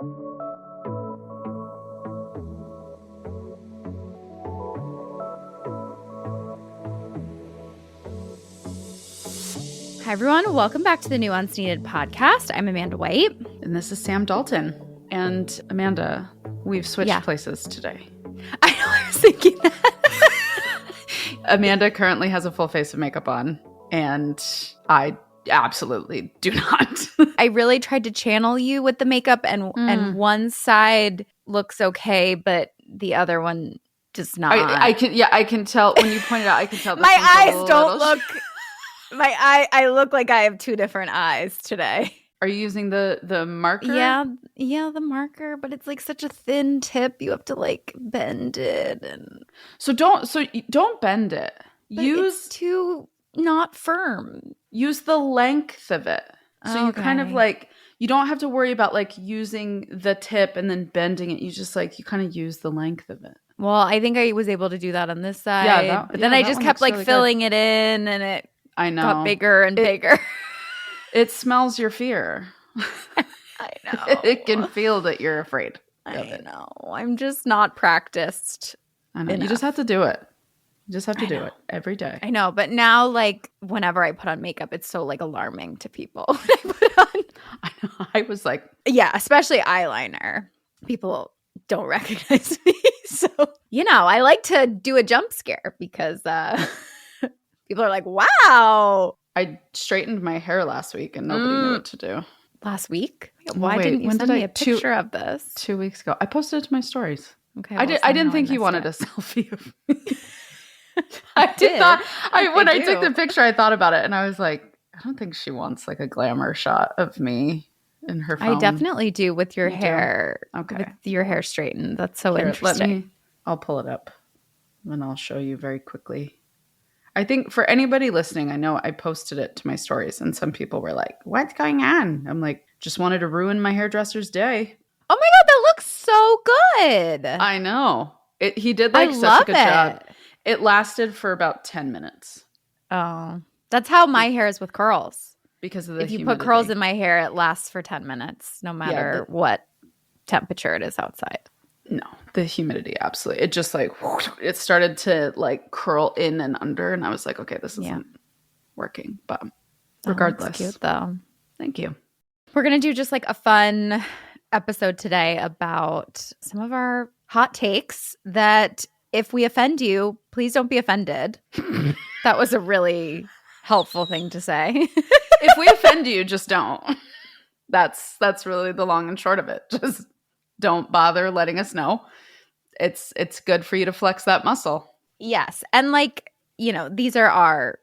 Hi, everyone. Welcome back to the Nuance Needed podcast. I'm Amanda White. And this is Sam Dalton. And Amanda, we've switched places today. I know, I was thinking that. Amanda currently has a full face of makeup on, and I absolutely do not. I really tried to channel you with the makeup, and one side looks okay, but the other one does not. I can tell when you pointed out. I can tell my eyes don't look. I look like I have two different eyes today. Are you using the marker? Yeah, the marker, but it's like such a thin tip. You have to like bend it, and so don't bend it. But it's too not firm. Use the length of it. So you kind of like, you don't have to worry about like using the tip and then bending it. You just like, you kind of use the length of it. Well, I think I was able to do that on this side, but then I just kept like really filling it in, and it got bigger and bigger. It smells your fear. I know. It can feel that you're afraid. I know. I'm just not practiced. I know. You just have to do it. You just have to do it every day. I know. But now, like, whenever I put on makeup, it's so, like, alarming to people when I put on. I know. I was like. Yeah, especially eyeliner. People don't recognize me. So, I like to do a jump scare because people are like, wow. I straightened my hair last week and nobody knew what to do. Last week? Why didn't you send me a picture of this? 2 weeks ago. I posted it to my stories. Okay. I didn't think you wanted a selfie of me. I took the picture, I thought about it and I was like, I don't think she wants like a glamour shot of me in her phone. I definitely do with your hair. Okay. With your hair straightened. That's so interesting. I'll pull it up and I'll show you very quickly. I think for anybody listening, I know I posted it to my stories and some people were like, what's going on? I'm like, just wanted to ruin my hairdresser's day. Oh my God, that looks so good. I know. He did like such a good job. It lasted for about 10 minutes. Oh, that's how my hair is with curls. Because of the humidity. If you put curls in my hair, it lasts for 10 minutes, no matter what temperature it is outside. No, the humidity, absolutely. It just like, it started to like curl in and under. And I was like, okay, this isn't working. But regardless. That's cute though. Thank you. We're going to do just like a fun episode today about some of our hot takes that if we offend you, please don't be offended. That was a really helpful thing to say. If we offend you, just don't. That's really the long and short of it. Just don't bother letting us know. It's good for you to flex that muscle. Yes. And like, these are our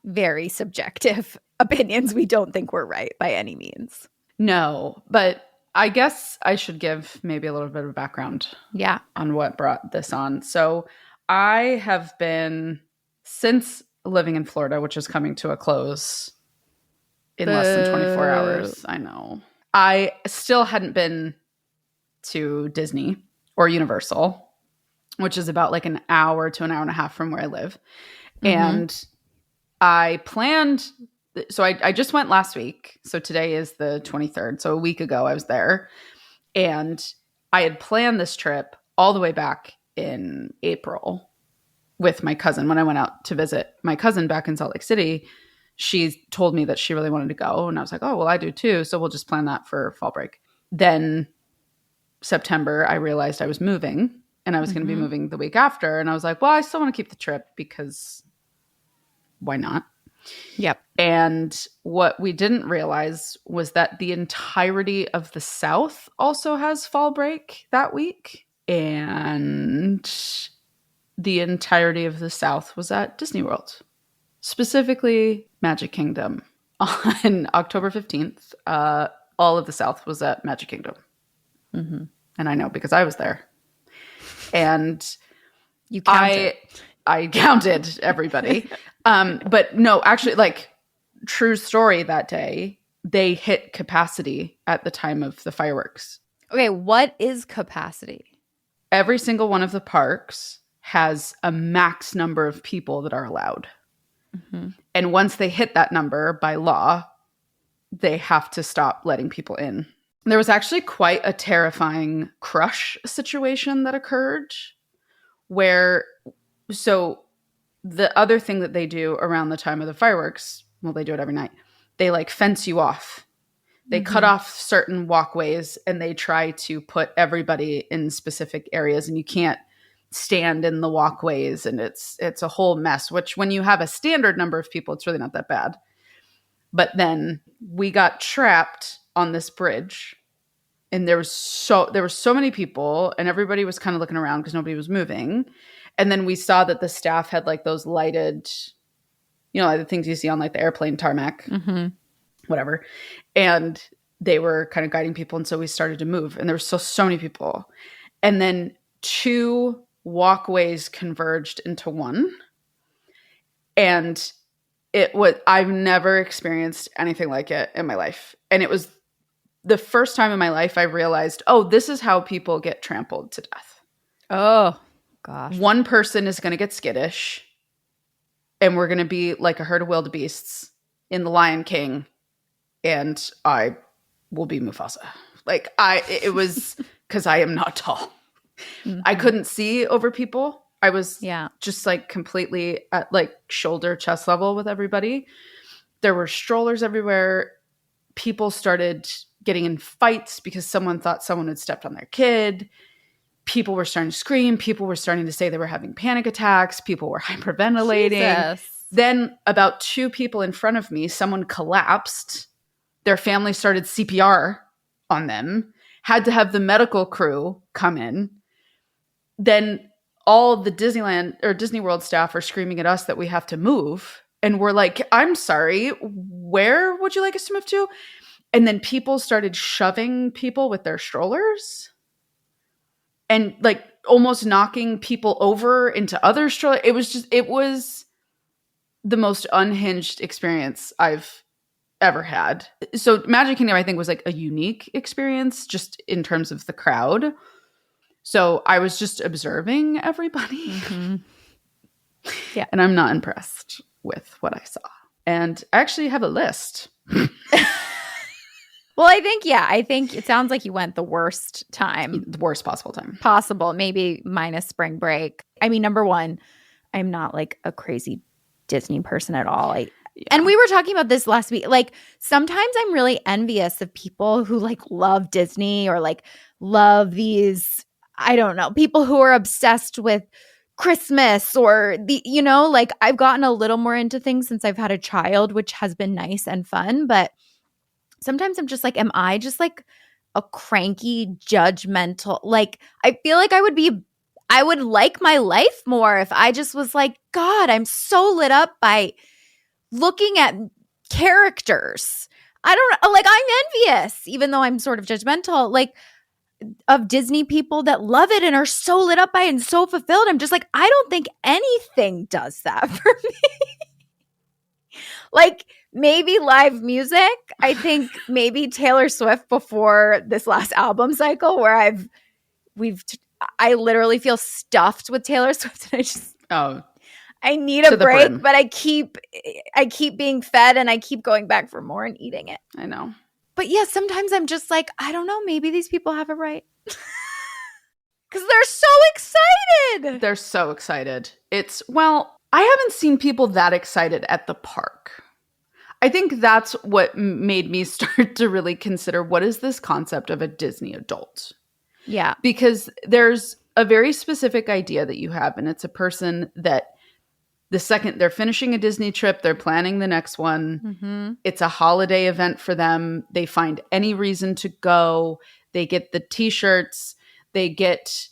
very subjective opinions. We don't think we're right by any means. No, but I guess I should give maybe a little bit of background on what brought this on. So I have been, since living in Florida, which is coming to a close in less than 24 hours. I know. I still hadn't been to Disney or Universal, which is about like an hour to an hour and a half from where I live. Mm-hmm. And I planned, so I just went last week. So today is the 23rd. So a week ago I was there. And I had planned this trip all the way back in April with my cousin. When I went out to visit my cousin back in Salt Lake City, she told me that she really wanted to go. And I was like, oh, well, I do too. So we'll just plan that for fall break. Then September, I realized I was moving and I was going to be moving the week after. And I was like, well, I still want to keep the trip because why not? Yep. And what we didn't realize was that the entirety of the South also has fall break that week. And the entirety of the South was at Disney World, specifically Magic Kingdom. On October 15th, all of the South was at Magic Kingdom. Mm-hmm. And I know because I was there. And you counted. I counted everybody. But no, actually, like, true story, that day, they hit capacity at the time of the fireworks. Okay, what is capacity? Every single one of the parks has a max number of people that are allowed. Mm-hmm. And once they hit that number by law, they have to stop letting people in. There was actually quite a terrifying crush situation that occurred where, so the other thing that they do around the time of the fireworks, well, they do it every night. They like fence you off. They cut off certain walkways and they try to put everybody in specific areas, and you can't stand in the walkways, and it's a whole mess, which when you have a standard number of people, it's really not that bad. But then we got trapped on this bridge, and there were so many people, and everybody was kind of looking around because nobody was moving. And then we saw that the staff had like those lighted, like the things you see on like the airplane tarmac, whatever. And they were kind of guiding people. And so we started to move, and there were so many people. And then 2 walkways converged into one. And I've never experienced anything like it in my life. And it was the first time in my life I realized, oh, this is how people get trampled to death. Oh, gosh. One person is going to get skittish, and we're going to be like a herd of wildebeests in The Lion King, and I will be Mufasa. It was because I am not tall. I couldn't see over people. I was just like completely at like shoulder, chest level with everybody. There were strollers everywhere. People started getting in fights because someone thought someone had stepped on their kid. People were starting to scream. People were starting to say they were having panic attacks. People were hyperventilating. Jesus. Then about 2 people in front of me, someone collapsed. Their family started CPR on them, had to have the medical crew come in. Then all the Disneyland or Disney World staff are screaming at us that we have to move. And we're like, I'm sorry, where would you like us to move to? And then people started shoving people with their strollers and like almost knocking people over into other strollers. It was the most unhinged experience I've ever had. So Magic Kingdom, I think, was like a unique experience just in terms of the crowd. So I was just observing everybody. Yeah. And I'm not impressed with what I saw. And I actually have a list. Well, I think it sounds like you went the worst time. The worst possible time. Possible, maybe minus spring break. I mean, number one, I'm not like a crazy Disney person at all. And we were talking about this last week. Like, sometimes I'm really envious of people who like love Disney or like love these, I don't know, people who are obsessed with Christmas or like I've gotten a little more into things since I've had a child, which has been nice and fun. But sometimes I'm just like, am I just like a cranky, judgmental? Like, I feel like I would like my life more if I just was like, God, I'm so lit up by looking at characters. I don't like, I'm envious, even though I'm sort of judgmental, like of Disney people that love it and are so lit up by it and so fulfilled. I'm just like, I don't think anything does that for me. Like, maybe live music. I think maybe Taylor Swift before this last album cycle where I literally feel stuffed with Taylor Swift, and I need a break, but I keep being fed and I keep going back for more and eating it. I know. But yeah, sometimes I'm just like, I don't know, maybe these people have it right. Because they're so excited. They're so excited. I haven't seen people that excited at the park. I think that's what made me start to really consider, what is this concept of a Disney adult? Yeah. Because there's a very specific idea that you have, and it's a person that the second they're finishing a Disney trip, they're planning the next one. Mm-hmm. It's a holiday event for them. They find any reason to go. They get the t-shirts. They get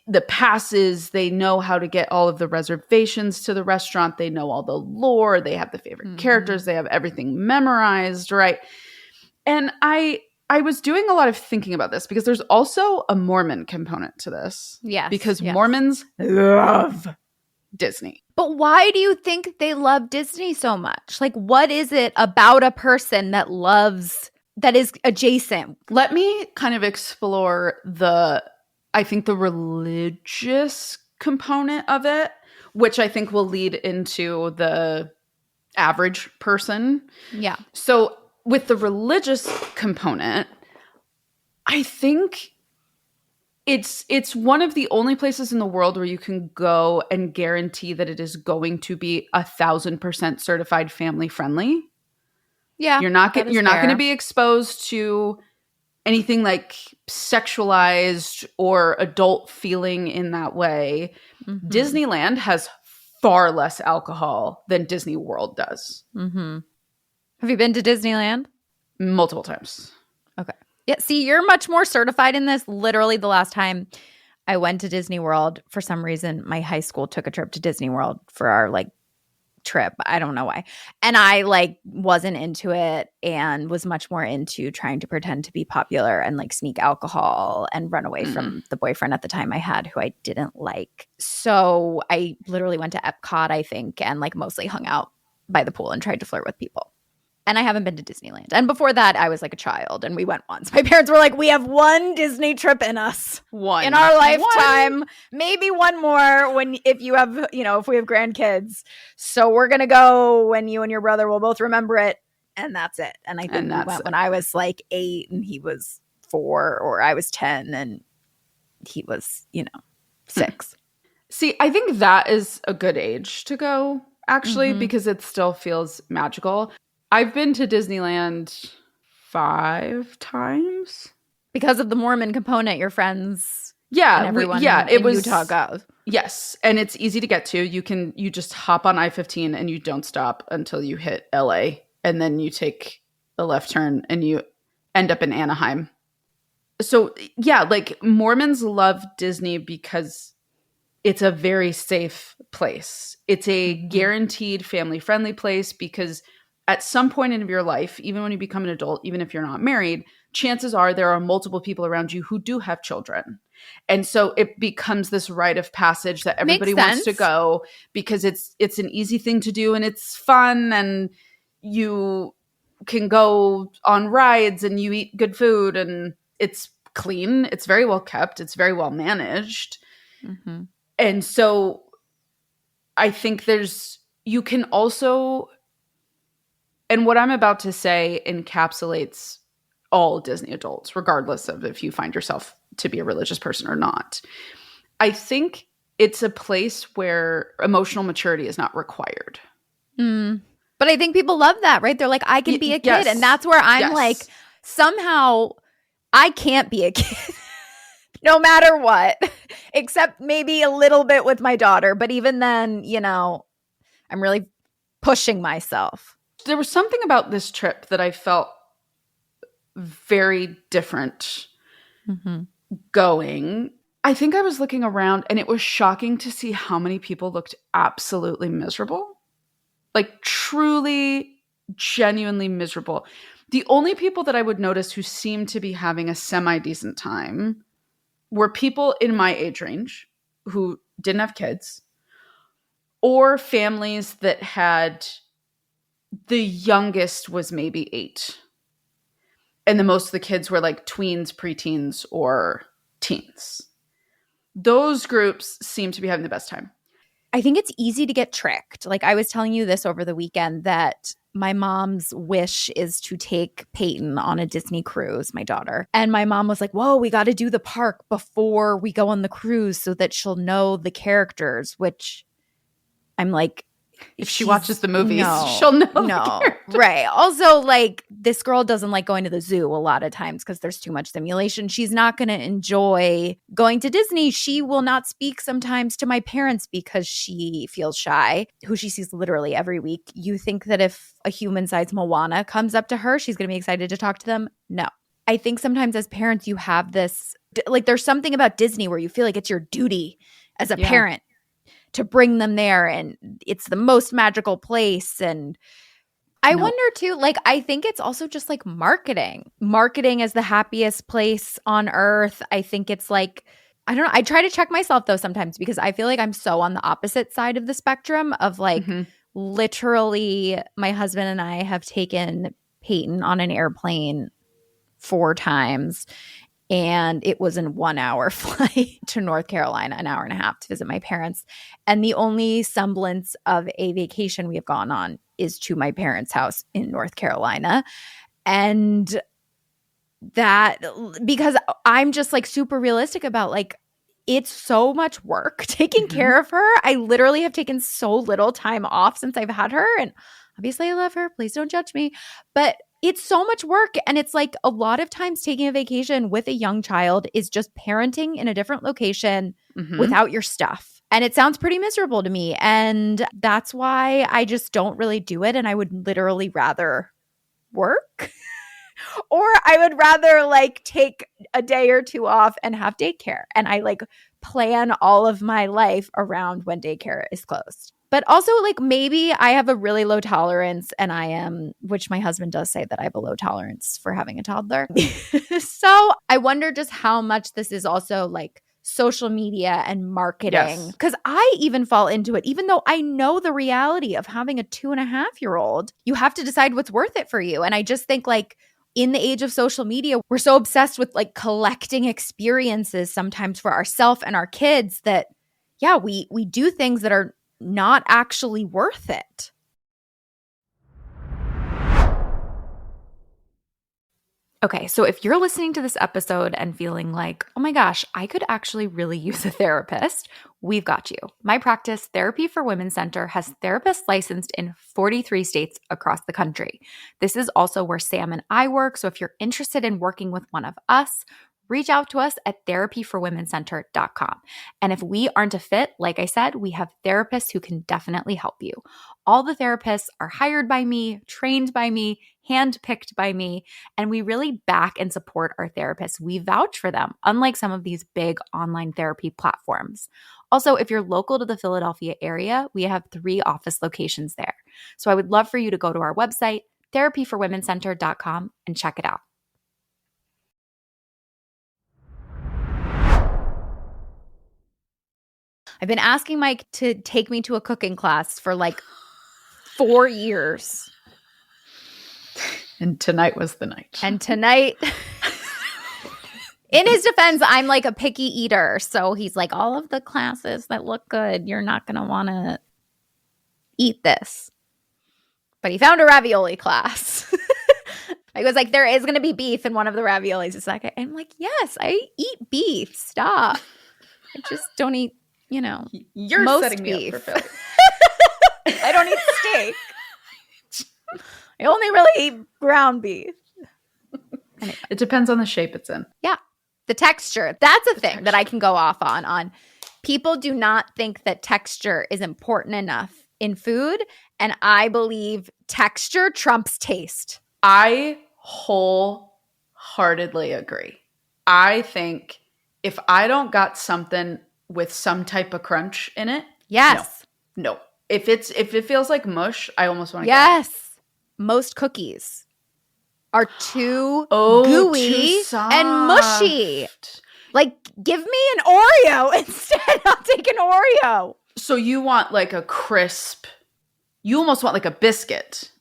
the passes. They know how to get all of the reservations to the restaurant. They know all the lore. They have the favorite characters. They have everything memorized, right? And I was doing a lot of thinking about this because there's also a Mormon component to this. Yes. Because Mormons love Disney. But why do you think they love Disney so much? Like, what is it about a person that is adjacent? Let me kind of explore the religious component of it, which I think will lead into the average person. Yeah. So with the religious component, I think it's one of the only places in the world where you can go and guarantee that it is going to be 1,000% certified family friendly. Yeah, you're not going to be exposed to anything like sexualized or adult feeling in that way. Mm-hmm. Disneyland has far less alcohol than Disney World does. Mm-hmm. Have you been to Disneyland? Multiple times. Okay. Yeah, see, you're much more certified in this. Literally the last time I went to Disney World, for some reason, my high school took a trip to Disney World for our trip. I don't know why. And I wasn't into it and was much more into trying to pretend to be popular and sneak alcohol and run away from the boyfriend at the time I had who I didn't like. So I literally went to Epcot, I think, and mostly hung out by the pool and tried to flirt with people. And I haven't been to Disneyland. And before that, I was a child and we went once. My parents were like, we have one Disney trip in us. One. In our lifetime. Maybe one more if we have grandkids. So we're going to go when you and your brother will both remember it. And that's it. And I think we went when I was 8 and he was 4, or I was 10 and he was, 6. See, I think that is a good age to go, actually, because it still feels magical. I've been to Disneyland 5 times. Because of the Mormon component, your friends and everyone in Utah go. Yes, and it's easy to get to. You just hop on I-15 and you don't stop until you hit LA, and then you take a left turn and you end up in Anaheim. So, yeah, Mormons love Disney because it's a very safe place. It's a guaranteed family-friendly place because at some point in your life, even when you become an adult, even if you're not married, chances are there are multiple people around you who do have children. And so it becomes this rite of passage that everybody wants to go because it's an easy thing to do and it's fun and you can go on rides and you eat good food and it's clean. It's very well kept. It's very well managed. Mm-hmm. And so I think you can also... And what I'm about to say encapsulates all Disney adults, regardless of if you find yourself to be a religious person or not. I think it's a place where emotional maturity is not required. But I think people love that, right? They're like, I can be a kid. Yes. And that's where I'm somehow I can't be a kid. No matter what, except maybe a little bit with my daughter. But even then, I'm really pushing myself. There was something about this trip that I felt very different going. I think I was looking around and it was shocking to see how many people looked absolutely miserable. Truly, genuinely miserable. The only people that I would notice who seemed to be having a semi-decent time were people in my age range who didn't have kids or families that had... The youngest was maybe 8. And the most of the kids were tweens, preteens, or teens. Those groups seem to be having the best time. I think it's easy to get tricked. I was telling you this over the weekend that my mom's wish is to take Peyton on a Disney cruise, my daughter. And my mom was like, whoa, we got to do the park before we go on the cruise so that she'll know the characters, which I'm like... If she watches the movies, she'll know. No, right. Also, this girl doesn't like going to the zoo a lot of times because there's too much stimulation. She's not going to enjoy going to Disney. She will not speak sometimes to my parents because she feels shy, who she sees literally every week. You think that if a human-sized Moana comes up to her, she's going to be excited to talk to them? No. I think sometimes as parents, you have this, there's something about Disney where you feel like it's your duty as a parent to bring them there, and it's the most magical place. And I wonder too, I think it's also just marketing as the happiest place on earth. I think it's I don't know. I try to check myself though sometimes because I feel like I'm so on the opposite side of the spectrum of literally my husband and I have taken Peyton on an airplane 4 times. And it was a 1-hour flight to North Carolina, an hour and a half to visit my parents. And the only semblance of a vacation we have gone on is to my parents' house in North Carolina. And that because I'm just like super realistic about like it's so much work taking care of her. I literally have taken so little time off since I've had her. And obviously I love her. Please don't judge me. But it's so much work. And it's like a lot of times taking a vacation with a young child is just parenting in a different location without your stuff. And it sounds pretty miserable to me. And that's why I just don't really do it. And I would literally rather work or I would rather like take a day or two off and have daycare. And I like plan all of my life around when daycare is closed. But also like maybe I have a really low tolerance and which my husband does say that I have a low tolerance for having a toddler. So I wonder just how much this is also like social media and marketing. Because I even fall into it, even though I know the reality of having a 2.5-year-old, you have to decide what's worth it for you. And I just think like in the age of social media, we're so obsessed with like collecting experiences sometimes for ourselves and our kids that, yeah, we do things that are not actually worth it. Okay, so if you're listening to this episode and feeling like, oh my gosh, I could actually really use a therapist, we've got you. My practice, Therapy for Women Center, has therapists licensed in 43 states across the country. This is also where Sam and I work, so if you're interested in working with one of us, reach out to us at therapyforwomencenter.com. And if we aren't a fit, like I said, we have therapists who can definitely help you. All the therapists are hired by me, trained by me, handpicked by me, and we really back and support our therapists. We vouch for them, unlike some of these big online therapy platforms. Also, if you're local to the Philadelphia area, we have 3 office locations there. So I would love for you to go to our website, therapyforwomencenter.com, and check it out. I've been asking Mike to take me to a cooking class for like 4 years. And tonight was the night. And tonight, in his defense, I'm like a picky eater. So he's like, all of the classes that look good, you're not going to want to eat this. But he found a ravioli class. I was like, there is going to be beef in one of the raviolis. It's like, I'm like, yes, I eat beef. Stop. I just don't eat, you're most setting beef. Me up for failure. I don't eat steak. I only really eat ground beef. Anyway. It depends on the shape it's in. Yeah. The texture. That's a thing that I can go off on. People do not think that texture is important enough in food. And I believe texture trumps taste. I wholeheartedly agree. I think if I don't got something with some type of crunch in it. Yes. No. If it feels like mush, I almost want to get it. Most cookies are too gooey and mushy. Like, give me an Oreo instead. I'll take an Oreo. So you want like a crisp, you almost want like a biscuit.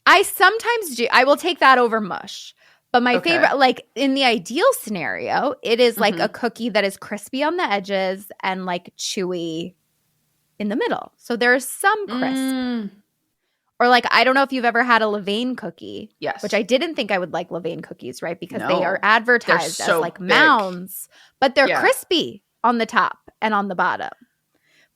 I sometimes do. I will take that over mush. But my favorite, like in the ideal scenario, it is like a cookie that is crispy on the edges and like chewy in the middle. So there's some crisp. Or like, I don't know if you've ever had a Levain cookie. Yes. Which I didn't think I would like Levain cookies, right? Because they are advertised as like big. mounds. But they're crispy on the top and on the bottom.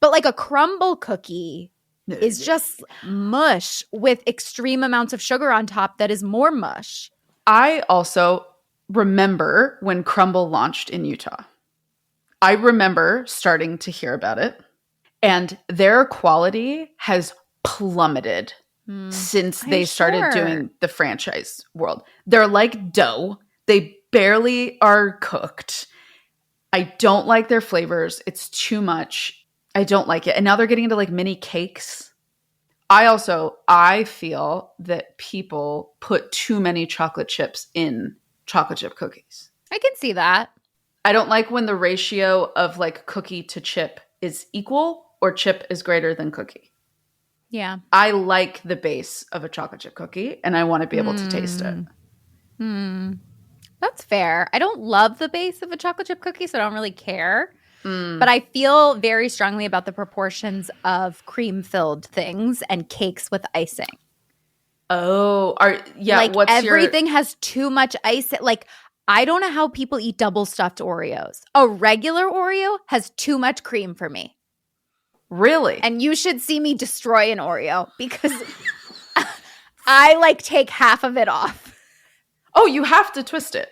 But like a crumble cookie is just mush with extreme amounts of sugar on top that is more mush. I also remember when crumble launched in Utah. I remember starting to hear about it. And their quality has plummeted since they started doing the franchise world. They're like dough. They barely are cooked. I don't like their flavors. It's too much. I don't like it. And now they're getting into like mini cakes. I feel that people put too many chocolate chips in chocolate chip cookies. I can see that. I don't like when the ratio of like cookie to chip is equal or chip is greater than cookie. Yeah. I like the base of a chocolate chip cookie and I want to be able to taste it. That's fair. I don't love the base of a chocolate chip cookie, so I don't really care. But I feel very strongly about the proportions of cream-filled things and cakes with icing. Oh, like everything has too much ice. Like I don't know how people eat double stuffed Oreos. A regular Oreo has too much cream for me. Really? And you should see me destroy an Oreo because I like take half of it off. Oh, you have to twist it.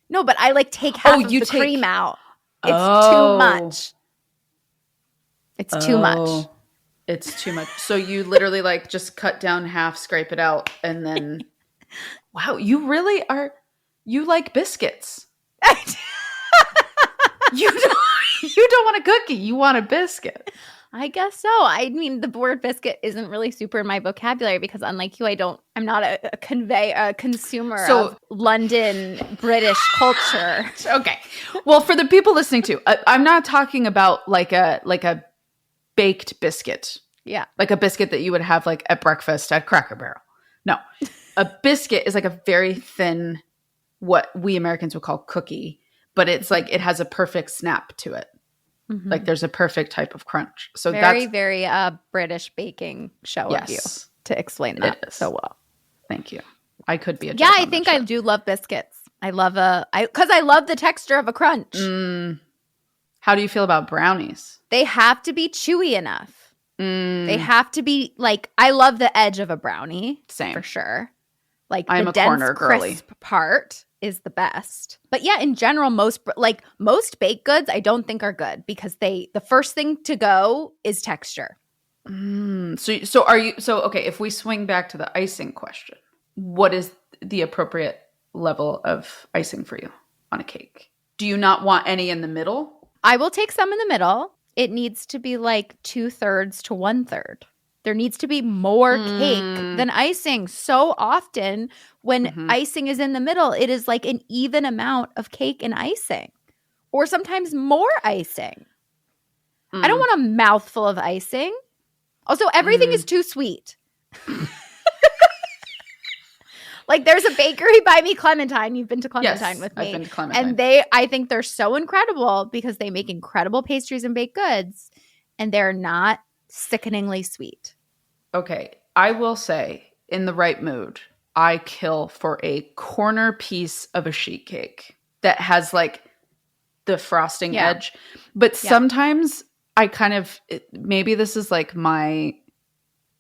No, but I like take half of the cream out. It's too much. It's too much. It's too much. So you literally like just cut down half, scrape it out, and then wow, you really are, you like biscuits. You don't want a cookie, you want a biscuit. I guess so. I mean, the word biscuit isn't really super in my vocabulary because unlike you, I'm not a consumer of London British culture. Okay. Well, for the people listening to, I'm not talking about like a baked biscuit. Yeah. Like a biscuit that you would have like at breakfast at Cracker Barrel. No. A biscuit is like a very thin, what we Americans would call cookie, but it's like it has a perfect snap to it. Mm-hmm. Like there's a perfect type of crunch. So very, very British baking show of you to explain that so well. Thank you. I could be a I think I do love biscuits. I love because I love the texture of a crunch. How do you feel about brownies? They have to be chewy enough. They have to be like, I love the edge of a brownie. Same. For sure. Like I'm the a dense, corner girly. crisp part is the best. But yeah, in general, most baked goods I don't think are good because the first thing to go is texture. So okay, if we swing back to the icing question, what is the appropriate level of icing for you on a cake? Do you not want any in the middle? I will take some in the middle. It needs to be like 2/3 to 1/3. There needs to be more cake than icing. So often when icing is in the middle, it is like an even amount of cake and icing, or sometimes more icing. I don't want a mouthful of icing. Also, everything is too sweet. Like there's a bakery by me, Clementine. You've been to Clementine with me. I've been to Clementine. And I think they're so incredible because they make incredible pastries and baked goods and they're not sickeningly sweet. Okay. I will say in the right mood, I kill for a corner piece of a sheet cake that has like the frosting edge. But sometimes I kind of, maybe this is like my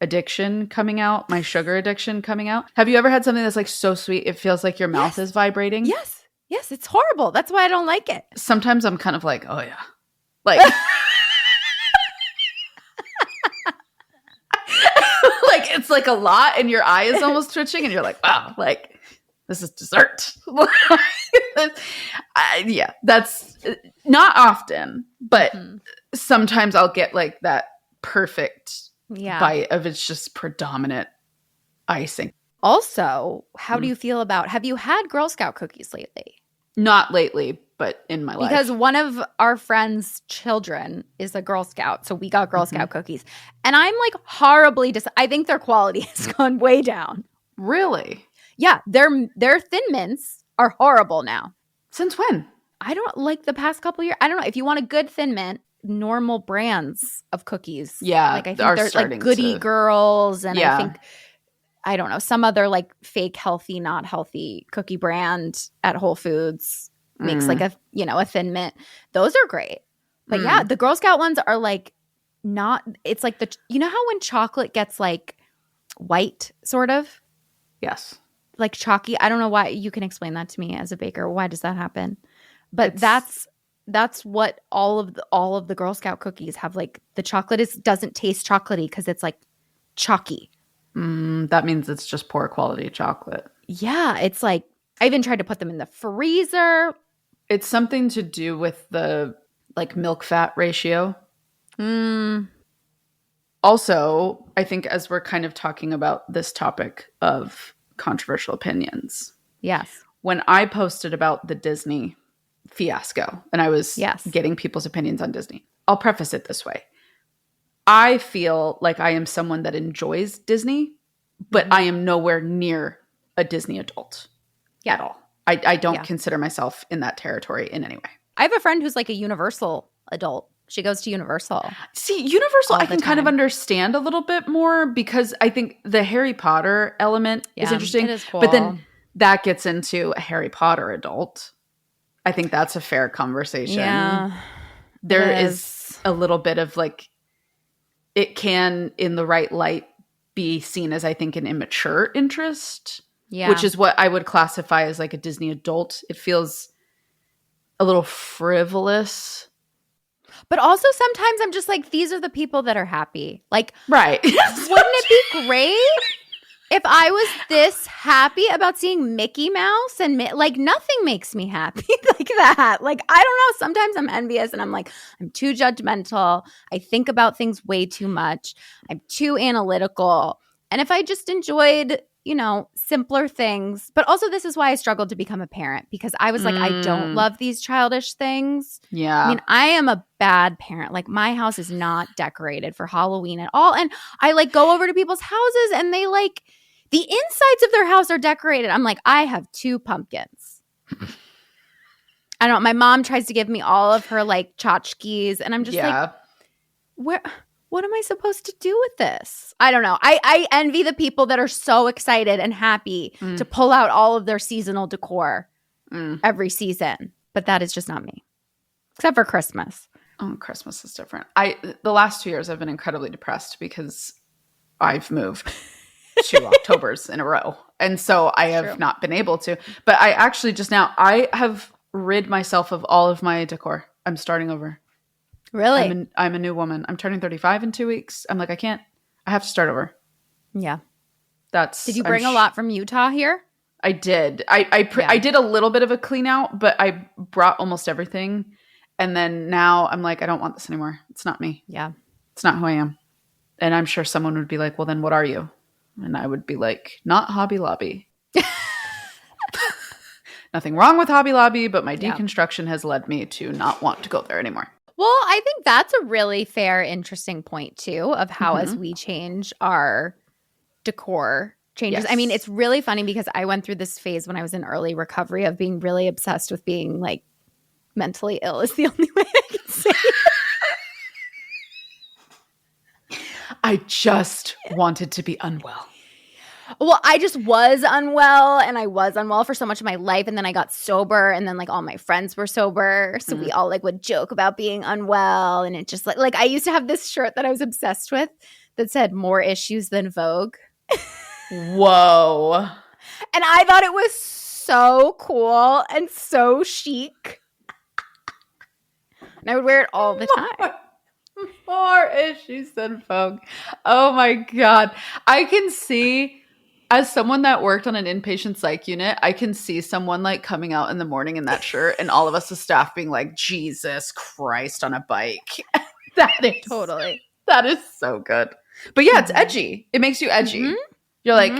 addiction coming out, my sugar addiction coming out. Have you ever had something that's like so sweet it feels like your mouth is vibrating? Yes, it's horrible. That's why I don't like it. Sometimes I'm kind of like, oh yeah, like like it's like a lot and your eye is almost twitching and you're like, wow, like this is dessert. Yeah, that's not often, but sometimes I'll get like that perfect bite of it's just predominant icing. Also, how do you feel about, have you had Girl Scout cookies lately? Not lately, but in my life. Because one of our friends' children is a Girl Scout, so we got Girl Scout cookies. And I'm like horribly I think their quality has gone way down. Really? Yeah, their Thin Mints are horrible now. Since when? I don't like the past couple years. I don't know. If you want a good Thin Mint, normal brands of cookies. Yeah, like I think there's like Goody Girls and I think, I don't know, some other like fake healthy, not healthy cookie brand at Whole Foods makes like a Thin Mint. Those are great. But yeah, the Girl Scout ones are like not, it's like how when chocolate gets like white sort of? Yes. Like chalky. I don't know why. You can explain that to me as a baker. Why does that happen? But that's what all of the Girl Scout cookies have. Like the chocolate doesn't taste chocolatey because it's like chalky. That means it's just poor quality chocolate. Yeah, it's like I even tried to put them in the freezer. It's something to do with the like milk fat ratio. Also, I think as we're kind of talking about this topic of controversial opinions. Yes. When I posted about the Disney fiasco and I was getting people's opinions on Disney, I'll preface it this way. I feel like I am someone that enjoys Disney, but I am nowhere near a Disney adult at all. I don't consider myself in that territory in any way. I have a friend who's like a Universal adult. She goes to Universal. See, Universal I can kind of understand a little bit more because I think the Harry Potter element is interesting. It is cool. But then that gets into a Harry Potter adult. I think that's a fair conversation. Yeah. There is a little bit of like, it can, in the right light, be seen as, I think, an immature interest. Yeah. Which is what I would classify as like a Disney adult. It feels a little frivolous. But also sometimes I'm just like, these are the people that are happy. Like, right. Wouldn't it be great if I was this happy about seeing Mickey Mouse and like nothing makes me happy like that. Like, I don't know. Sometimes I'm envious and I'm like, I'm too judgmental. I think about things way too much. I'm too analytical. And if I just enjoyed, you know, simpler things, but also this is why I struggled to become a parent, because I was like, I don't love these childish things. Yeah. I mean, I am a bad parent. Like, my house is not decorated for Halloween at all. And I like go over to people's houses and they like, the insides of their house are decorated. I'm like, I have 2 pumpkins. I don't know. My mom tries to give me all of her like tchotchkes and I'm just like, what am I supposed to do with this? I don't know. I envy the people that are so excited and happy to pull out all of their seasonal decor every season. But that is just not me. Except for Christmas. Oh, Christmas is different. The last 2 years I've been incredibly depressed because I've moved 2 Octobers in a row. And so I have not been able to. But I actually just now, I have rid myself of all of my decor. I'm starting over. Really? I'm a new woman. I'm turning 35 in 2 weeks. I'm like, I have to start over. Yeah. Did you bring a lot from Utah here? I did. I did a little bit of a clean out, but I brought almost everything. And then now I'm like, I don't want this anymore. It's not me. Yeah. It's not who I am. And I'm sure someone would be like, well, then what are you? And I would be like, not Hobby Lobby. Nothing wrong with Hobby Lobby, but my deconstruction has led me to not want to go there anymore. Well, I think that's a really fair, interesting point, too, of how as we change our decor changes. Yes. I mean, it's really funny because I went through this phase when I was in early recovery of being really obsessed with being like mentally ill is the only way I can say it. I just wanted to be unwell. Well, I just was unwell, and I was unwell for so much of my life, and then I got sober, and then like all my friends were sober, so we all like would joke about being unwell, and it just like I used to have this shirt that I was obsessed with that said "More issues than Vogue." Whoa! And I thought it was so cool and so chic, and I would wear it all the time. More issues than Vogue. Oh my God. I can see, as someone that worked on an inpatient psych unit, I can see someone like coming out in the morning in that shirt and all of us as staff being like, Jesus Christ on a bike. That is so good. But yeah, it's edgy. It makes you edgy. You're like,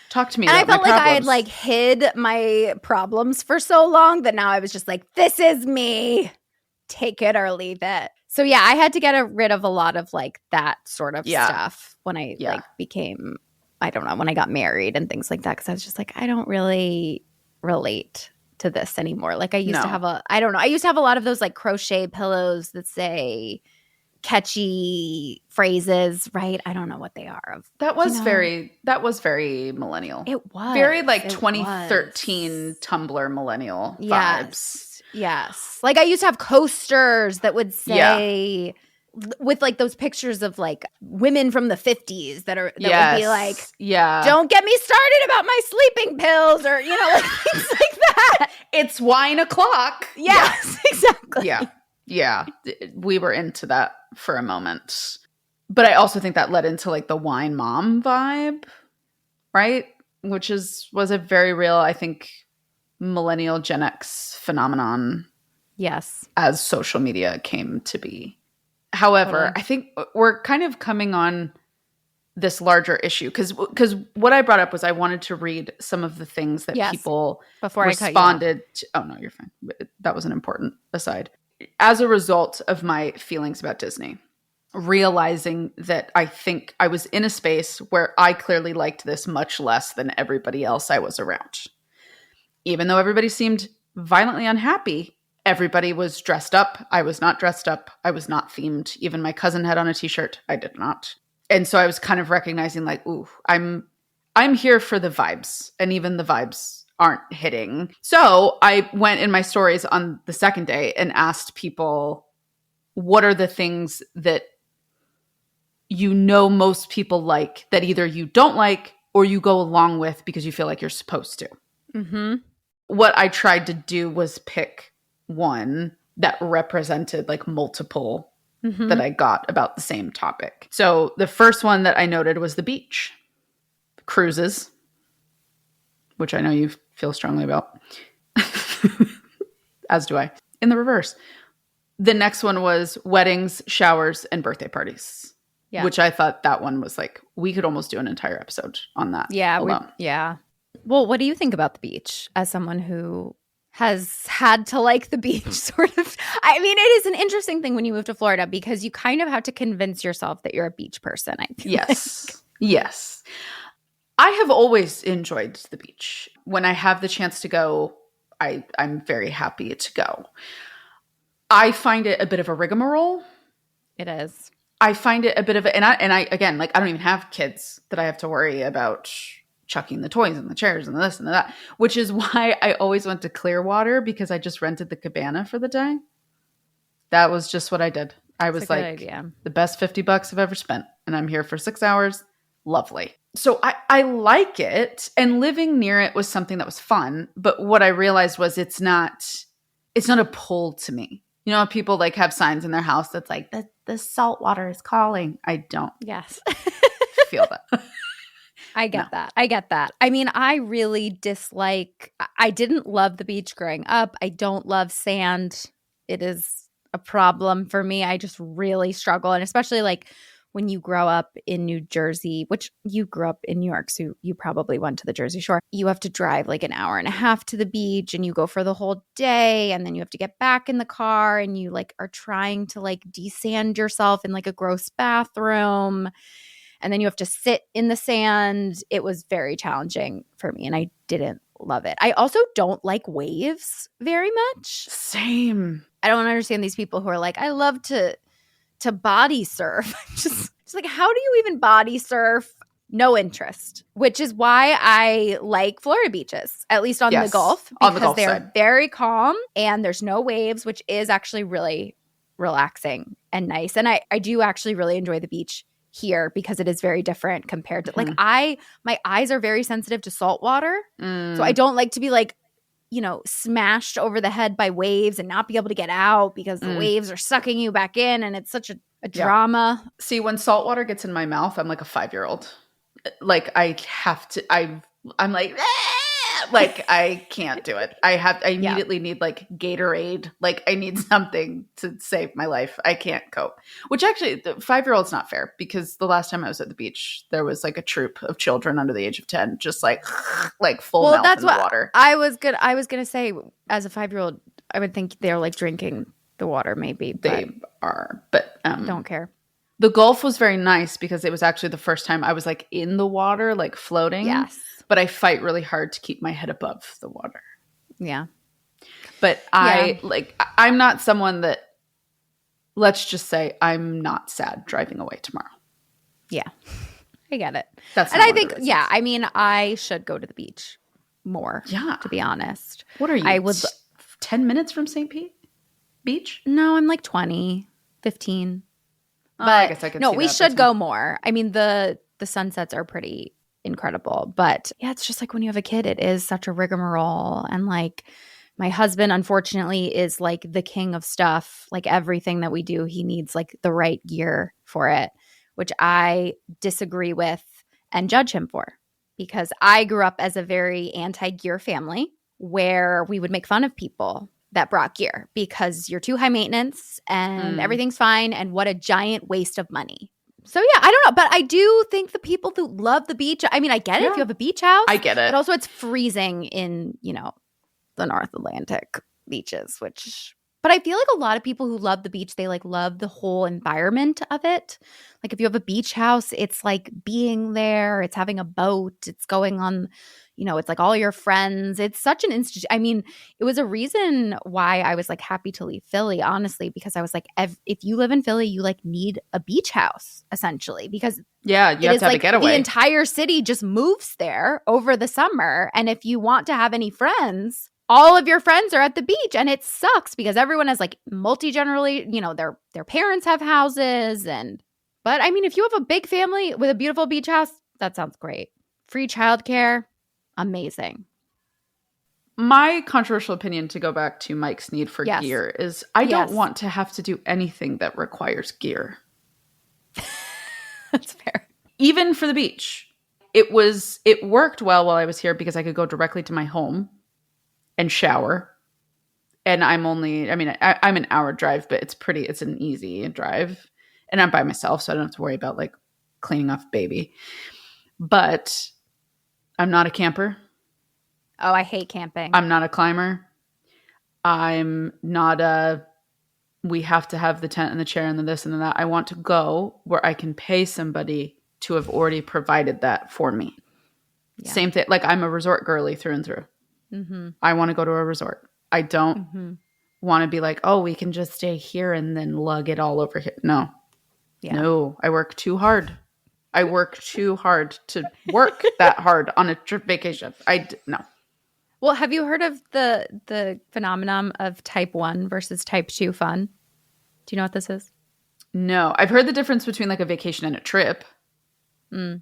talk to me. And about I felt my like problems. I had like hid my problems for so long that now I was just like, this is me. Take it or leave it. So yeah, I had to get rid of a lot of like that sort of stuff when I like became, I don't know, when I got married and things like that. Because I was just like, I don't really relate to this anymore. Like I used to have I used to have a lot of those like crochet pillows that say catchy phrases, right? I don't know what they are. That was very millennial. It was. Very like 2013 Tumblr millennial vibes. Yes. Like I used to have coasters that would say with like those pictures of like women from the 50s that would be like, don't get me started about my sleeping pills or, you know, like things like that. It's wine o'clock. Yes, exactly. Yeah. We were into that for a moment. But I also think that led into like the wine mom vibe, right? Which was a very real, I think, millennial Gen X phenomenon. Yes. As social media came to be. However, I think we're kind of coming on this larger issue because what I brought up was I wanted to read some of the things that people responded to. Oh, no, you're fine. That was an important aside. As a result of my feelings about Disney, realizing that I think I was in a space where I clearly liked this much less than everybody else I was around. Even though everybody seemed violently unhappy, everybody was dressed up. I was not dressed up. I was not themed. Even my cousin had on a t-shirt. I did not. And so I was kind of recognizing like, ooh, I'm here for the vibes. And even the vibes aren't hitting. So I went in my stories on the second day and asked people, what are the things that you know most people like that either you don't like or you go along with because you feel like you're supposed to? Mm-hmm. What I tried to do was pick one that represented like multiple that I got about the same topic. So the first one that I noted was the beach. Cruises, which I know you feel strongly about, as do I. In the reverse. The next one was weddings, showers, and birthday parties. Yeah. Which I thought that one was like, we could almost do an entire episode on that. Yeah. Well, what do you think about the beach as someone who has had to like the beach sort of? I mean, it is an interesting thing when you move to Florida because you kind of have to convince yourself that you're a beach person, I feel Yes. Like. Yes. I have always enjoyed the beach. When I have the chance to go, I'm very happy to go. I find it a bit of a rigmarole. It is. I find it a bit of a, and I again, like, I don't even have kids that I have to worry about chucking the toys and the chairs and this and that, which is why I always went to Clearwater because I just rented the cabana for the day. That was just what I did. I was like, the best $50 I've ever spent. And I'm here for 6 hours. Lovely. So I like it. And living near it was something that was fun. But what I realized was it's not a pull to me. You know, people like have signs in their house that's like, the salt water is calling. I don't feel that. I get that. I mean, I really dislike – I didn't love the beach growing up. I don't love sand. It is a problem for me. I just really struggle. And especially like when you grow up in New Jersey, which you grew up in New York, so you probably went to the Jersey Shore. You have to drive like an hour and a half to the beach and you go for the whole day and then you have to get back in the car and you like are trying to like desand yourself in like a gross bathroom. And then you have to sit in the sand. It was very challenging for me and I didn't love it. I also don't like waves very much. Same. I don't understand these people who are like, I love to body surf. just like, how do you even body surf? No interest, which is why I like Florida beaches, at least on the Gulf, because they're very calm and there's no waves, which is actually really relaxing and nice. And I do actually really enjoy the beach here because it is very different compared to like my eyes are very sensitive to salt water. So I don't like to be like, you know, smashed over the head by waves and not be able to get out because the waves are sucking you back in and it's such a drama. See, when salt water gets in my mouth, I'm like a 5-year-old. Like I have to, I'm like, like I can't do it. I immediately need like Gatorade. Like I need something to save my life. I can't cope. Which actually, the 5-year-old's not fair because the last time I was at the beach, there was like a troop of children under the age of 10, just like full mouth in the water. I was gonna say, as a 5-year-old, I would think they're like drinking the water. Maybe they are, but don't care. The Gulf was very nice because it was actually the first time I was like in the water, like floating. Yes. But I fight really hard to keep my head above the water. Yeah. But I'm not someone that, let's just say I'm not sad driving away tomorrow. Yeah. I get it. And I think, I mean, I should go to the beach more, to be honest. What are you? I was 10 minutes from St. Pete Beach? No, I'm like 20, 15. But I guess I could see we should go more. I mean, the sunsets are pretty incredible. But yeah, it's just like when you have a kid, it is such a rigmarole. And like my husband, unfortunately, is like the king of stuff. Like everything that we do, he needs like the right gear for it, which I disagree with and judge him for. Because I grew up as a very anti-gear family where we would make fun of people that brought gear because you're too high maintenance and everything's fine and what a giant waste of money. So yeah, I don't know, but I do think the people who love the beach, I mean, I get it if you have a beach house. I get it. But also it's freezing in, you know, the North Atlantic beaches, but I feel like a lot of people who love the beach, they like love the whole environment of it. Like if you have a beach house, it's like being there, it's having a boat, it's going on, you know, it's like all your friends. It's such an institution. I mean, it was a reason why I was like happy to leave Philly, honestly, because I was like, if you live in Philly, you like need a beach house essentially because Yeah, you have to have a getaway. The entire city just moves there over the summer. And if you want to have any friends, all of your friends are at the beach, and it sucks because everyone has like multi-generally, their parents have houses. But I mean, if you have a big family with a beautiful beach house, that sounds great. Free childcare, amazing. My controversial opinion, to go back to Mike's need for gear, is I don't want to have to do anything that requires gear. That's fair. Even for the beach. It worked well while I was here because I could go directly to my home and shower. And I'm an hour drive, but it's an easy drive. And I'm by myself, so I don't have to worry about like cleaning off baby. But I'm not a camper. Oh, I hate camping. I'm not a climber. I'm not we have to have the tent and the chair and the this and the that. I want to go where I can pay somebody to have already provided that for me. Yeah. Same thing. Like, I'm a resort girly through and through. Mm-hmm. I want to go to a resort. I don't want to be like, oh, we can just stay here and then lug it all over here. No. Yeah. No, I work too hard. I work too hard to work that hard on a trip vacation. No. Well, have you heard of the phenomenon of type 1 versus type 2 fun? Do you know what this is? No. I've heard the difference between like a vacation and a trip.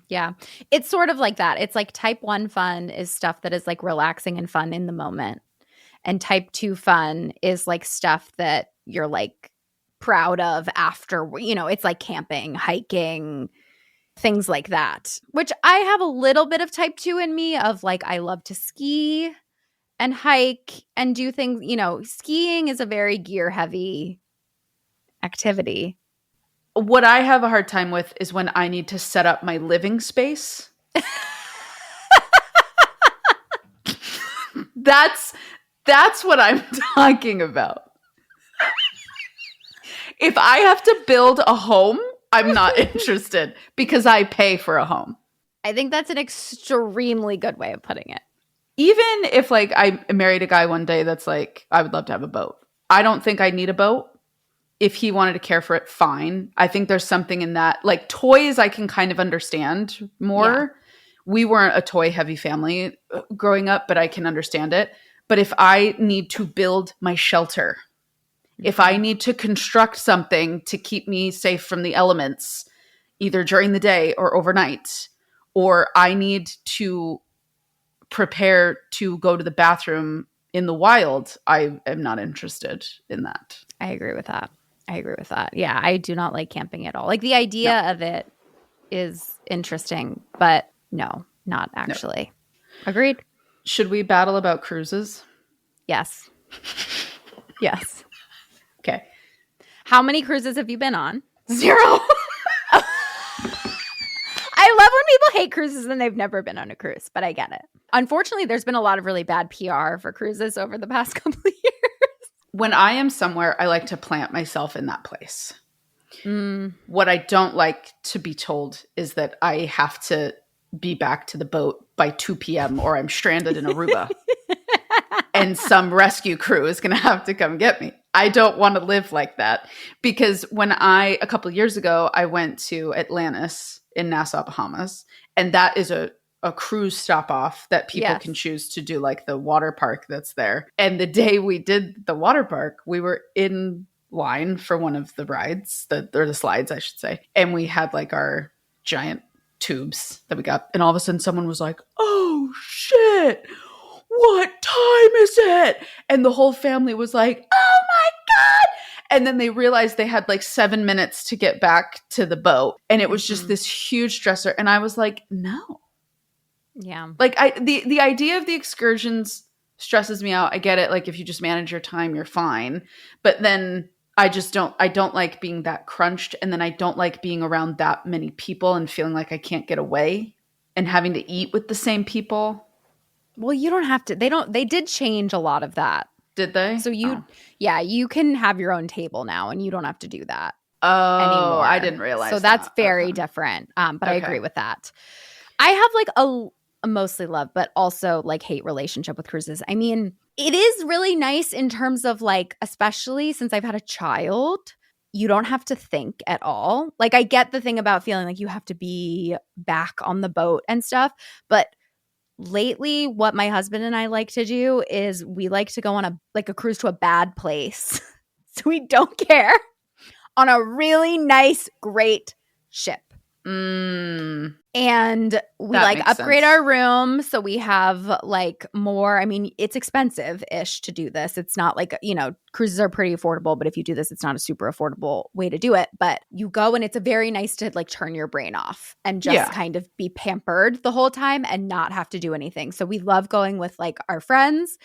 Yeah. It's sort of like that. It's like type 1 fun is stuff that is like relaxing and fun in the moment. And type 2 fun is like stuff that you're like proud of after, it's like camping, hiking, things like that. Which I have a little bit of type 2 in me of like, I love to ski and hike and do things, skiing is a very gear heavy activity. What I have a hard time with is when I need to set up my living space. That's what I'm talking about. If I have to build a home, I'm not interested because I pay for a home. I think that's an extremely good way of putting it. Even if like I married a guy one day that's like, I would love to have a boat. I don't think I need a boat. If he wanted to care for it, fine. I think there's something in that. Like toys, I can kind of understand more. Yeah. We weren't a toy heavy family growing up, but I can understand it. But if I need to build my shelter, if I need to construct something to keep me safe from the elements, either during the day or overnight, or I need to prepare to go to the bathroom in the wild, I am not interested in that. I agree with that. Yeah, I do not like camping at all. Like the idea of it is interesting, but no, not actually. No. Agreed. Should we battle about cruises? Yes. Yes. Okay. How many cruises have you been on? 0. I love when people hate cruises and they've never been on a cruise, but I get it. Unfortunately, there's been a lot of really bad PR for cruises over the past couple of years. When I am somewhere, I like to plant myself in that place. What I don't like to be told is that I have to be back to the boat by 2 p.m. or I'm stranded in Aruba and some rescue crew is going to have to come get me. I don't want to live like that because when a couple of years ago, I went to Atlantis in Nassau, Bahamas, and that is a cruise stop off that people can choose to do, like the water park that's there. And the day we did the water park, we were in line for one of the rides, or the slides, I should say. And we had like our giant tubes that we got. And all of a sudden someone was like, oh shit, what time is it? And the whole family was like, oh my God. And then they realized they had like 7 minutes to get back to the boat. And it was just this huge stressor. And I was like, no. Yeah. Like the idea of the excursions stresses me out. I get it. Like if you just manage your time, you're fine. But then I don't like being that crunched. And then I don't like being around that many people and feeling like I can't get away and having to eat with the same people. Well, you don't have to. They did change a lot of that. Did they? So you can have your own table now and you don't have to do that. Oh, anymore. I didn't realize so that's very different. But I agree with that. I have like a mostly love, but also like hate relationship with cruises. I mean, it is really nice in terms of like, especially since I've had a child, you don't have to think at all. Like, I get the thing about feeling like you have to be back on the boat and stuff, but lately what my husband and I like to do is we like to go on a cruise to a bad place. So we don't care, on a really nice, great ship. And we upgrade our room so we have more. I mean, it's expensive-ish to do this. It's not cruises are pretty affordable, but if you do this, it's not a super affordable way to do it. But you go and it's a very nice to turn your brain off and just kind of be pampered the whole time and not have to do anything. So we love going with our friends,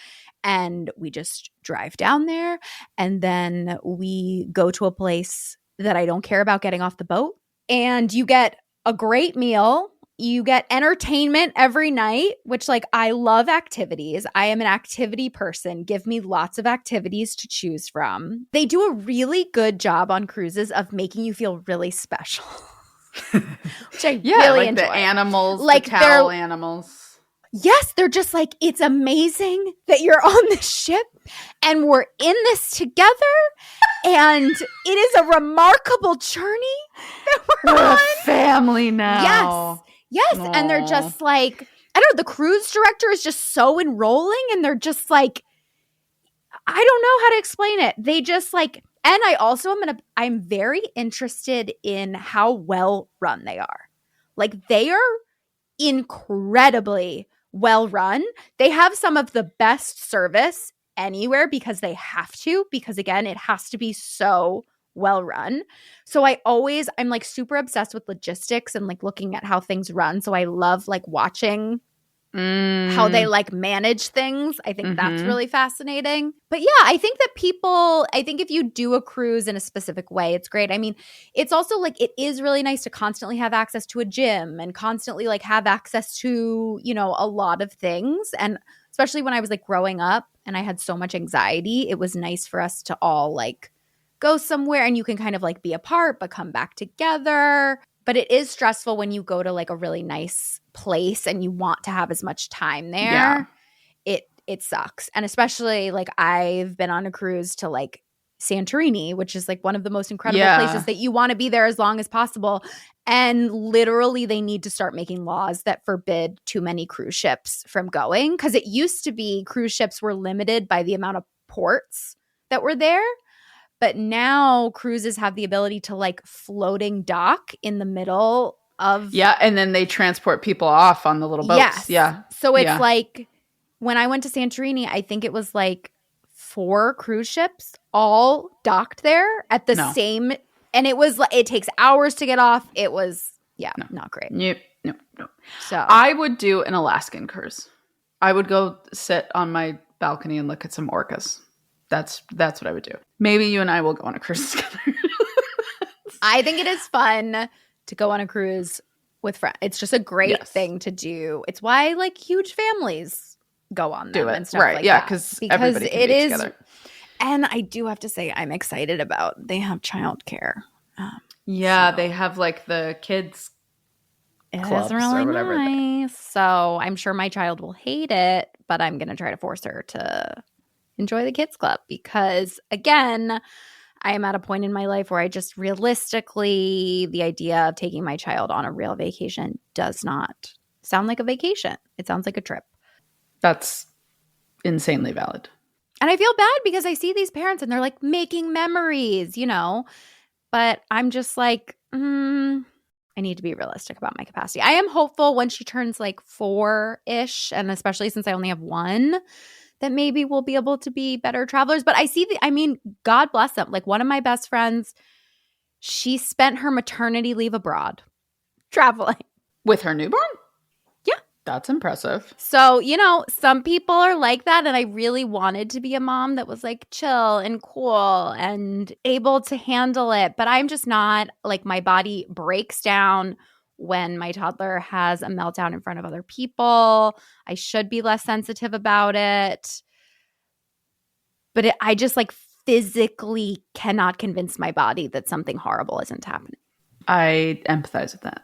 and we just drive down there, and then we go to a place that I don't care about getting off the boat. And you get a great meal. You get entertainment every night, which I love activities. I am an activity person. Give me lots of activities to choose from. They do a really good job on cruises of making you feel really special, which I really enjoy. The animals, the towel animals. Yes, they're just it's amazing that you're on this ship and we're in this together, and it is a remarkable journey that we're on. A family now. Yes. Aww. And they're just I don't know, the cruise director is just so enrolling, and they're just I don't know how to explain it. They just and I also I'm very interested in how well run they are. They are incredibly well run. They have some of the best service anywhere because they have to, because again, it has to be so well run. So I'm super obsessed with logistics and looking at how things run. So I love watching how they manage things. I think that's really fascinating. But yeah, I think if you do a cruise in a specific way, it's great. I mean, it's also it is really nice to constantly have access to a gym and constantly have access to, a lot of things. And especially when I was growing up and I had so much anxiety, it was nice for us to all go somewhere and you can kind of be apart but come back together. But it is stressful when you go to a really nice place and you want to have as much time there. Yeah. It sucks. And especially I've been on a cruise to Santorini, which is one of the most incredible places that you want to be there as long as possible. And literally they need to start making laws that forbid too many cruise ships from going, because it used to be cruise ships were limited by the amount of ports that were there. But now cruises have the ability to floating dock in the middle of. Yeah. And then they transport people off on the little boats. Yes. Yeah. So it's when I went to Santorini, I think it was 4 cruise ships all docked there at the same. And it was it takes hours to get off. It was, not great. No. So I would do an Alaskan cruise. I would go sit on my balcony and look at some orcas. That's what I would do. Maybe you and I will go on a cruise together. I think it is fun to go on a cruise with friends. It's just a great thing to do. It's why huge families go on them and stuff like that. Because everybody can be together. And I do have to say, I'm excited about they have childcare. They have the kids clubs really or whatever. Nice. So I'm sure my child will hate it, but I'm going to try to force her to enjoy the kids club, because again, I am at a point in my life where I just realistically, the idea of taking my child on a real vacation does not sound like a vacation. It sounds like a trip. That's insanely valid. And I feel bad because I see these parents and they're making memories, but I'm just I need to be realistic about my capacity. I am hopeful when she turns 4-ish, and especially since I only have one, that maybe we'll be able to be better travelers. But God bless them. One of my best friends, she spent her maternity leave abroad traveling. With her newborn? Yeah. That's impressive. So, some people are like that. And I really wanted to be a mom that was chill and cool and able to handle it. But I'm just not. My body breaks down when my toddler has a meltdown in front of other people. I should be less sensitive about it. But I just physically cannot convince my body that something horrible isn't happening. I empathize with that.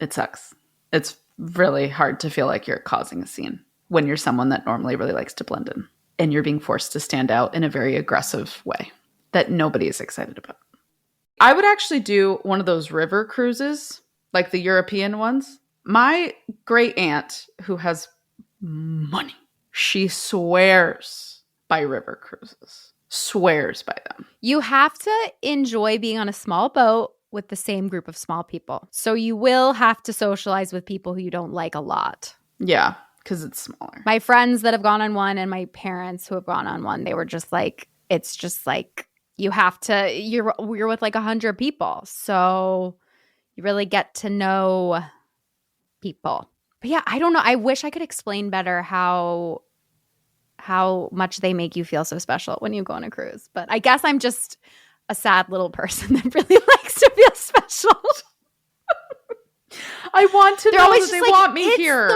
It sucks. It's really hard to feel like you're causing a scene when you're someone that normally really likes to blend in, and you're being forced to stand out in a very aggressive way that nobody is excited about. I would actually do one of those river cruises, like the European ones. My great aunt, who has money, she swears by river cruises. Swears by them. You have to enjoy being on a small boat with the same group of small people. So you will have to socialize with people who you don't like a lot. Yeah, because it's smaller. My friends that have gone on one and my parents who have gone on one, they were just like, it's just like you have to, you're with like 100 people. So you really get to know people. But yeah, I don't know. I wish I could explain better how much they make you feel so special when you go on a cruise. But I guess I'm just a sad little person that really likes to feel special. I want to know that they like, want me here.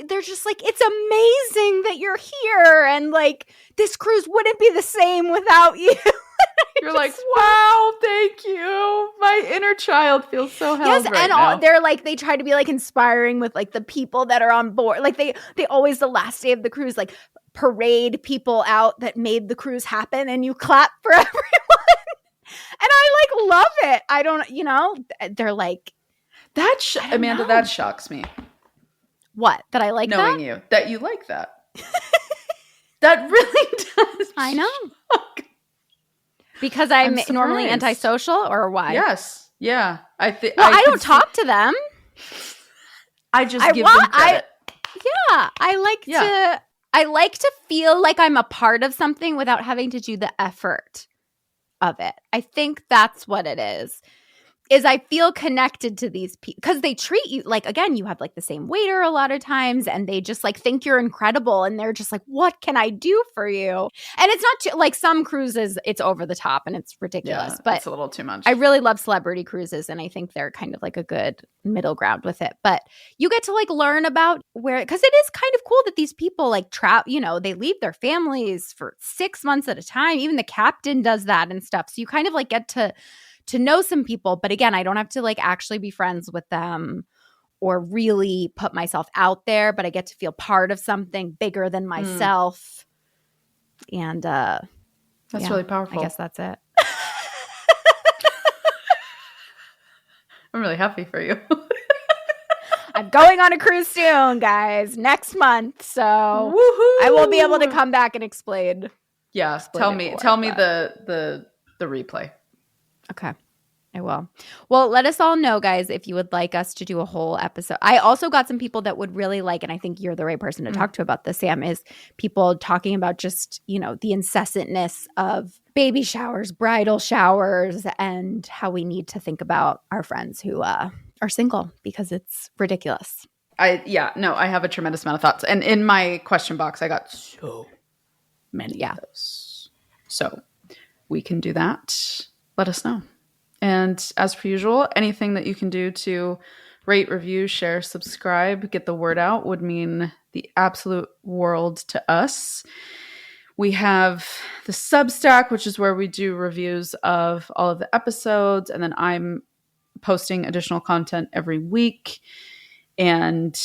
They're just like, it's amazing that you're here. And like, this cruise wouldn't be the same without you. You're like, wow, thank you. My inner child feels so held right now. They're like, they try to be like inspiring with like the people that are on board. Like they always, the last day of the cruise, like parade people out that made the cruise happen and you clap for everyone. And I like love it. I don't, they're like, Amanda, that shocks me. What? That I like knowing that? you. That you like that. That really does. I know. Because I'm normally antisocial, or why? Yes. Yeah. I don't talk to them. I just give them credit. I like to feel like I'm a part of something without having to do the effort of it. I think that's what it is I feel connected to these people because they treat you like, again, you have like the same waiter a lot of times and they just like think you're incredible and they're just like, what can I do for you? And it's not like some cruises, it's over the top and it's ridiculous, but it's a little too much. I really love celebrity cruises and I think they're kind of like a good middle ground with it. But you get to like learn about where, because it is kind of cool that these people like they leave their families for 6 months at a time. Even the captain does that and stuff. So you kind of like get to know some people. But again, I don't have to like actually be friends with them or really put myself out there, but I get to feel part of something bigger than myself. And that's really powerful. I guess that's it. I'm really happy for you. I'm going on a cruise soon, guys, next month. So woohoo! I will be able to come back and explain. Yeah, tell me the replay. Okay, I will. Well, let us all know, guys, if you would like us to do a whole episode. I also got some people that would really like, and I think you're the right person to talk to about this, Sam, is people talking about just, the incessantness of baby showers, bridal showers, and how we need to think about our friends who are single because it's ridiculous. I have a tremendous amount of thoughts. And in my question box, I got so many of those. So we can do that. Let us know. And as per usual, anything that you can do to rate, review, share, subscribe, get the word out would mean the absolute world to us. We have the Substack, which is where we do reviews of all of the episodes. And then I'm posting additional content every week. And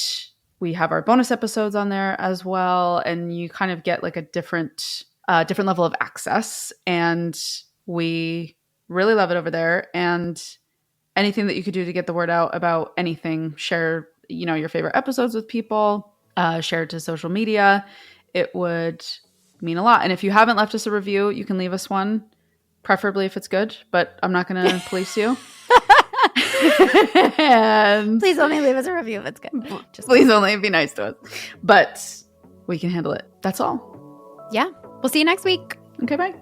we have our bonus episodes on there as well. And you kind of get like a different level of access. And we really love it over there. And anything that you could do to get the word out about anything, share, your favorite episodes with people, share it to social media. It would mean a lot. And if you haven't left us a review, you can leave us one, preferably if it's good, but I'm not going to police you. And please only leave us a review if it's good. Please only be nice to us. But we can handle it. That's all. Yeah. We'll see you next week. Okay, bye.